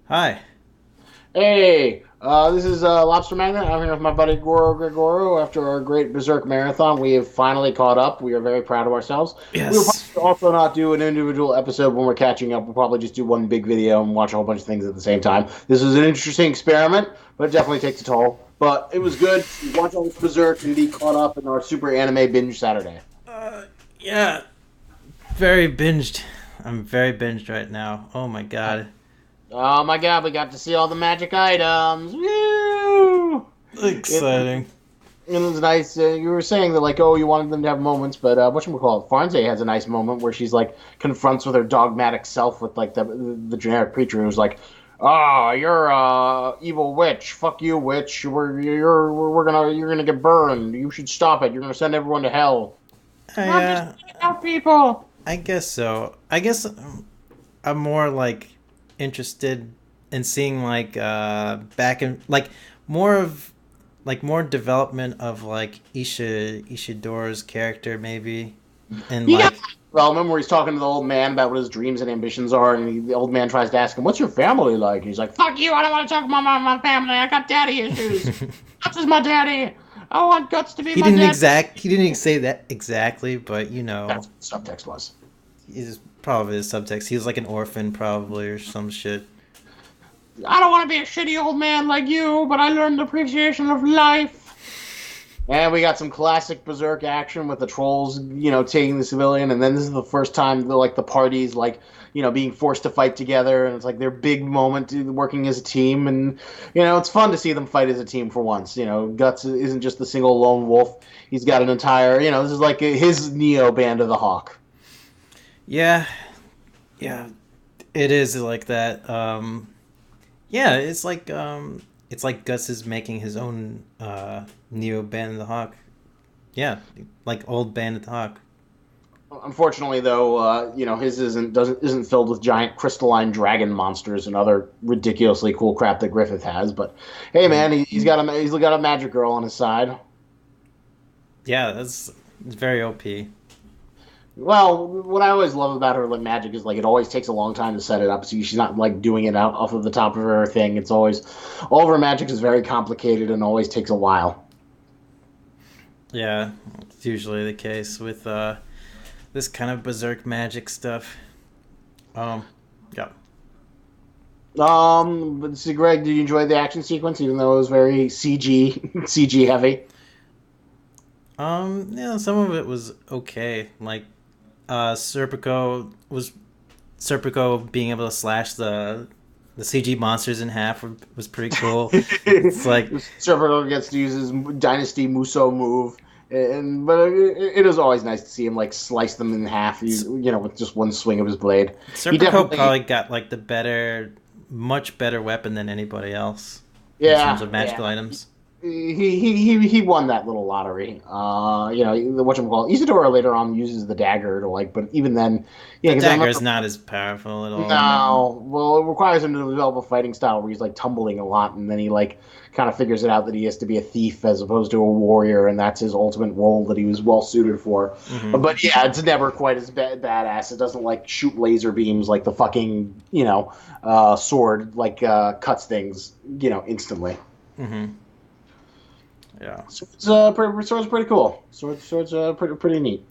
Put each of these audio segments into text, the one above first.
Hi. Hey, this is Lobstermagnet. I'm here with my buddy Gorogregoro. After our great Berzerk marathon, we have finally caught up. We are very proud of ourselves. We will Yes. probably also not do an individual episode when we're catching up. We'll probably just do one big video and watch a whole bunch of things at the same time. This was an interesting experiment, but it definitely takes a toll. But it was good to watch all this Berserk and be caught up in our super anime binge Saturday. Yeah. Very binged. I'm very binged right now. Oh my god. Oh my god, we got to see all the magic items. Woo! It, Exciting. It was nice. You were saying that, like, oh, you wanted them to have moments, but whatchamacallit, Farnze has a nice moment where she's like confronts with her dogmatic self with like the generic preacher who's like, "Ah, you're a evil witch. Fuck you, witch. You're gonna get burned. You should stop it. You're gonna send everyone to hell." I I'm just trying to help people. I guess so. I guess I'm more like interested in seeing like back in like more of like more development of like Ishidora's character maybe and He got like development where he's talking to the old man about what his dreams and ambitions are, and the old man tries to ask him, "What's your family like?" And he's like, "Fuck you! I don't want to talk about my family. I got daddy issues. Guts is my daddy. I want Guts to be my dad." he didn't say that exactly, but That's what the subtext was. is probably the subtext. He was like an orphan, probably, or some shit. I don't want to be a shitty old man like you, but I learned appreciation of life. And we got some classic Berserk action with the trolls, taking the civilian. And then this is the first time the parties being forced to fight together, and it's like their big moment working as a team. And it's fun to see them fight as a team for once. Guts isn't just the single lone wolf. He's got an entire, this is like his Neo Band of the Hawk. Yeah, yeah, it is like that. Yeah, it's like Gus is making his own Neo Band of the Hawk. Yeah, like old Band of the Hawk. Unfortunately, though, his isn't filled with giant crystalline dragon monsters and other ridiculously cool crap that Griffith has. But hey, Mm. man, he's got a magic girl on his side. Yeah, that's it's very OP. Well, what I always love about her like magic is like it always takes a long time to set it up. So she's not like doing it out off of the top of her thing. It's always all of her magic is very complicated and always takes a while. Yeah, it's usually the case with this kind of berserk magic stuff. Um, yeah. But see, Greg, did you enjoy the action sequence, even though it was very CG CG heavy? Yeah, some of it was okay. Like, Serpico being able to slash the CG monsters in half was pretty cool. It's like Server gets to use his Dynasty Muso move, but it is always nice to see him like slice them in half, with just one swing of his blade. He Serpico definitely, probably got like much better weapon than anybody else in terms yeah, of yeah. magical items. He won that little lottery. Whatchamacallit. Isadora later on uses the dagger to but even then, yeah, The because I dagger is remember. not as powerful at all. No, well, it requires him to develop a fighting style where he's like tumbling a lot, and then he kind of figures it out that he has to be a thief as opposed to a warrior, and that's his ultimate role that he was well suited for. Hmm. But yeah, it's never quite as badass. It doesn't shoot laser beams like the fucking sword cuts things instantly. Hmm. Yeah. So sword's pretty cool. Sword's pretty neat.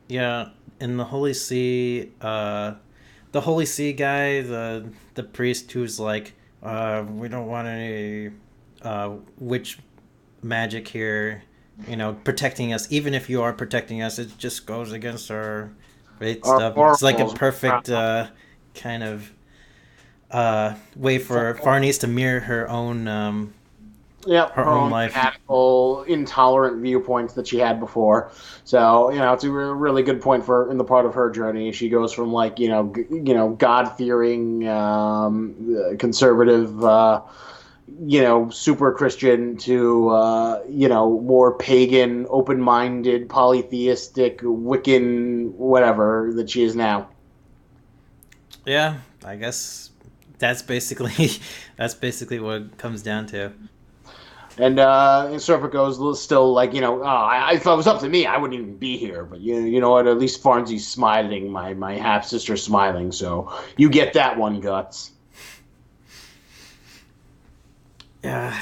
Yeah. In the Holy See guy, the priest who's like, we don't want any witch magic here, protecting us. Even if you are protecting us, it just goes against our faith Our stuff. It's like a morals. perfect kind of way for Farnese to mirror Yep, her her own own life. fanatical, intolerant viewpoints that she had before. So it's a really good point for in the part of her journey. She goes from God fearing, conservative, super Christian to more pagan, open minded, polytheistic, Wiccan, whatever that she is now. Yeah, I guess that's basically that's basically what it comes down to. And Serpico's still if it was up to me, I wouldn't even be here. But you know what? At least Farnsey's smiling, my half sister smiling. So you get that one, Guts. Yeah.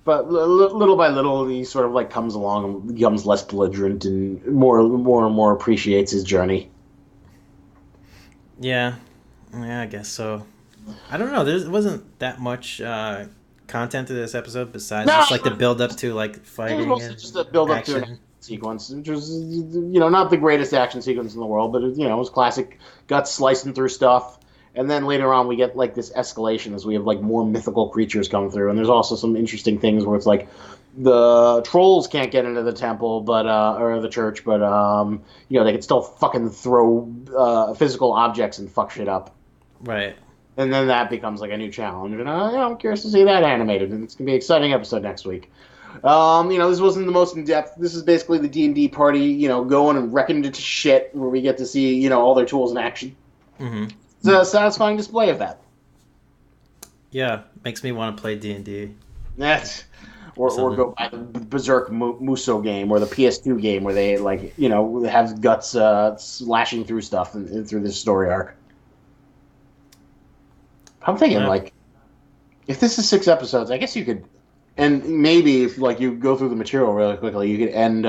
But little by little, he sort of like comes along and becomes less belligerent and more and more appreciates his journey. Yeah. Yeah, I guess so. I don't know. There wasn't that much content to this episode besides No, just like the build up to like it was fighting mostly and just a build up to an action action. sequence, which was not the greatest action sequence in the world, but it was classic guts slicing through stuff. And then later on, we get like this escalation as we have like more mythical creatures come through, and there's also some interesting things where it's like the trolls can't get into the temple, but or the church, but they can still fucking throw physical objects and fuck shit up. Right. And then that becomes like a new challenge, and I'm curious to see that animated, and it's gonna be an exciting episode next week. This wasn't the most in depth. This is basically the D&D party, going and wrecking it to shit, where we get to see, all their tools in action. Mm-hmm. It's a satisfying display of that. Yeah, makes me want to play D&D. That's or go buy the Berzerk Muso game or the PS2 game where they have guts slashing through stuff and through this story arc. I'm thinking if this is 6 episodes, I guess you could. And maybe if you go through the material really quickly, you could end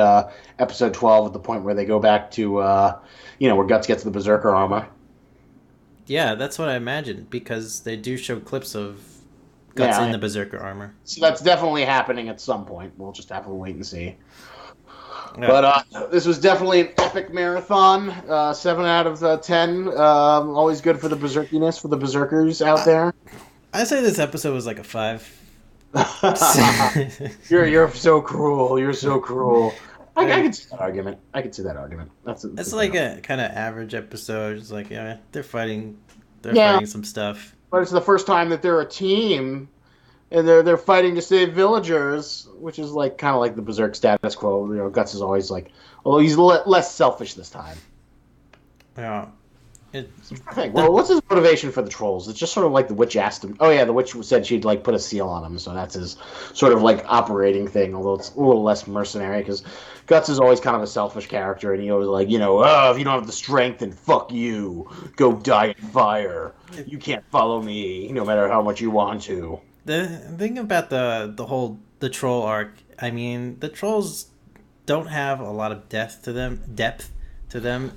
episode 12 at the point where they go back to where Guts gets the Berserker armor. Yeah, that's what I imagined because they do show clips of Guts in the Berserker armor. So that's definitely happening at some point. We'll just have to wait and see. Yeah. But this was definitely an epic marathon. 7 out of 10. Always good for the berserkiness for the berserkers out there. I say this episode was like a 5. You're so cruel. You're so cruel. I can see that argument. That's like a kind of average episode. It's like they're fighting. They're fighting some stuff. But it's the first time that they're a team, and they're fighting to save villagers, which is kind of like the Berserk status quo. Guts is always although he's less selfish this time. Yeah. Well, what's his motivation for the trolls? It's just sort of like the witch asked him. Oh yeah, the witch said she'd put a seal on him, so that's his sort of operating thing. Although it's a little less mercenary because Guts is always kind of a selfish character, and he always if you don't have the strength, then fuck you, go die in fire. You can't follow me, no matter how much you want to. The thing about the troll arc, I mean, the trolls don't have a lot of depth to them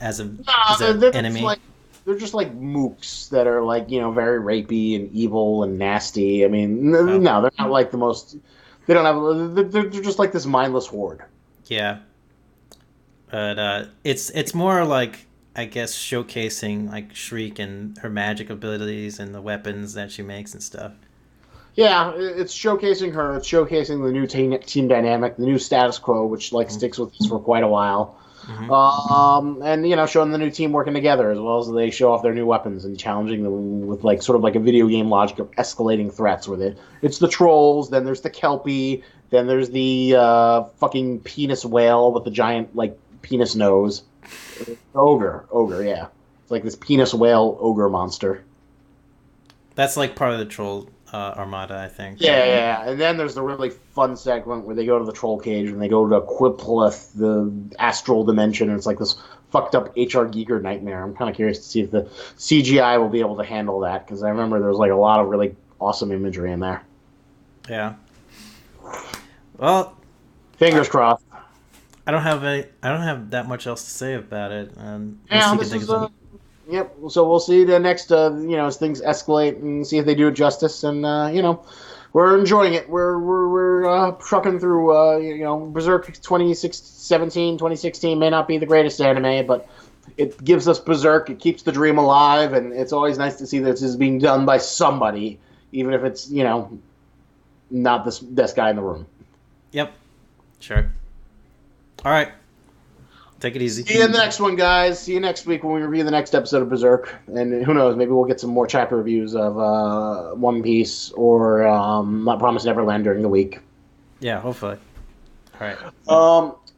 as an enemy. They're just mooks that are very rapey and evil and nasty. I mean, no, they're not the most. They don't have. They're just this mindless horde. Yeah, but it's more I guess showcasing Shriek and her magic abilities and the weapons that she makes and stuff. Yeah, it's showcasing her. It's showcasing the new team dynamic, the new status quo, which sticks with us for quite a while. Mm-hmm. And showing the new team working together as well as they show off their new weapons and challenging them with sort of a video game logic of escalating threats. Where it's the trolls, then there's the kelpie, then there's the fucking penis whale with the giant penis nose. Ogre, yeah. It's this penis whale ogre monster. That's part of the troll armada, I think. Yeah. And then there's the really fun segment where they go to the troll cage and they go to Quipleth, the astral dimension, and it's this fucked up HR Geeker nightmare. I'm kind of curious to see if the CGI will be able to handle that, because I remember there was a lot of really awesome imagery in there. Yeah. Well, fingers crossed. I don't have that much else to say about it. Yep. So we'll see the next, as things escalate and see if they do it justice. And we're enjoying it. We're trucking through. Berserk 2016 may not be the greatest anime, but it gives us Berserk. It keeps the dream alive, and it's always nice to see that this is being done by somebody, even if it's not this guy in the room. Yep. Sure. All right. Take it easy. See you in the next one, guys. See you next week when we review the next episode of Berzerk. And who knows, maybe we'll get some more chapter reviews of One Piece or Not Promised Neverland during the week. Yeah, hopefully. All right.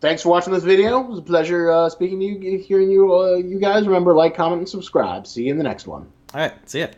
Thanks for watching this video. It was a pleasure speaking to you, hearing you guys. Remember, comment, and subscribe. See you in the next one. All right. See ya.